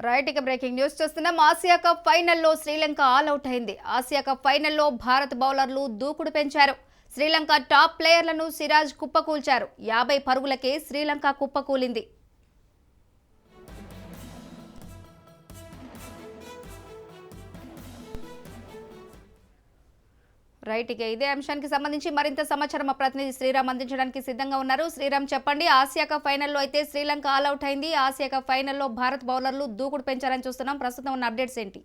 Right ఇక breaking news చూస్తున్నాం. Asia cup ఫైనల్లో శ్రీలంక ఆల్ అవుట్ అయింది. ఆసియా కప్ ఫైనల్లో భారత్ బౌలర్లు దూకుడు పెంచారు. శ్రీలంక టాప్ ప్లేయర్లను సిరాజ్ కుప్పకూల్చారు. 50 పరుగులకే శ్రీలంక కుప్పకూలింది. రైట్ ఇక ఇదే అంశానికి సంబంధించి మరింత సమాచారం మా ప్రతినిధి శ్రీరామ్ అందించడానికి సిద్ధంగా ఉన్నారు. శ్రీరామ్ చెప్పండి, ఆసియా కప్ ఫైనల్లో అయితే శ్రీలంక ఆల్ అవుట్ అయింది. ఆసియా కప్ ఫైనల్లో భారత్ బౌలర్లు దూకుడు పెంచారని చూస్తున్నాం. ప్రస్తుతం ఉన్న అప్డేట్స్ ఏంటి?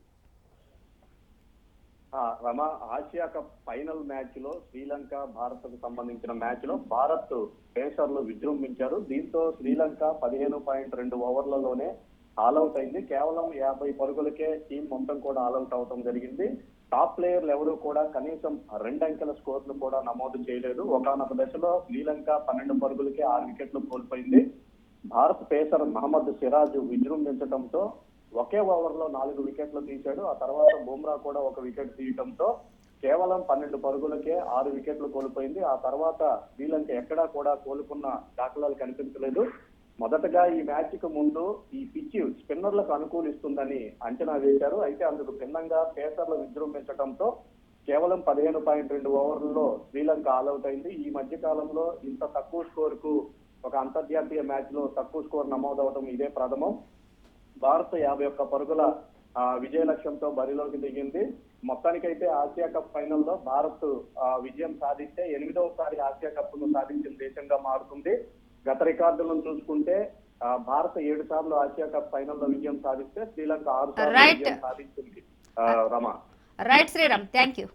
రమా, ఆసియా కప్ ఫైనల్ మ్యాచ్ లో శ్రీలంక భారత్ కు సంబంధించిన మ్యాచ్ లో భారత్ పేసర్లు విజృంభించారు. దీంతో శ్రీలంక 15.2 ఓవర్లలోనే ఆల్అౌట్ అయింది. కేవలం 50 పరుగులకే టీం మొత్తం కూడా ఆల్అౌట్ అవడం జరిగింది. టాప్ ప్లేయర్లు ఎవరు కూడా కనీసం 2 అంకెల స్కోర్లు కూడా నమోదు చేయలేదు. ఒకనొక దశలో శ్రీలంక 12 పరుగులకే 6 వికెట్లు కోల్పోయింది. భారత్ పేసర్ మహమ్మద్ సిరాజ్ విజృంభించడంతో ఒకే ఓవర్ లో 4 వికెట్లు తీశాడు. ఆ తర్వాత బుమ్రా కూడా 1 వికెట్ తీయడంతో కేవలం 12 పరుగులకే 6 వికెట్లు కోల్పోయింది. ఆ తర్వాత శ్రీలంక ఎక్కడా కూడా కోలుకున్న దాఖలాలు కనిపించలేదు. మొదటగా ఈ మ్యాచ్ కు ముందు ఈ పిచ్ స్పిన్నర్లకు అనుకూలిస్తుందని అంచనా వేశారు. అయితే అందుకు భిన్నంగా పేసర్లు విజృంభించడంతో కేవలం 15.2 ఓవర్లలో శ్రీలంక ఆల్అౌట్ అయింది. ఈ మధ్య కాలంలో ఇంత తక్కువ స్కోర్ కు ఒక అంతర్జాతీయ మ్యాచ్ లో తక్కువ స్కోర్ నమోదవడం ఇదే ప్రథమం. భారత్ 51 పరుగుల విజయ లక్ష్యంతో బరిలోకి దిగింది. మొత్తానికైతే ఆసియా కప్ ఫైనల్లో భారత్ విజయం సాధిస్తే 8వసారి ఆసియా కప్ ను సాధించిన దేశంగా మారుతుంది. గత రికార్డులను చూసుకుంటే భారత్ 7 సార్లు ఆసియా కప్ ఫైనల్లో విజయం సాధిస్తే శ్రీలంక 6 సార్లు విజయం సాధించింది. రమా, రైట్ శ్రీరామ్, థ్యాంక్ యూ.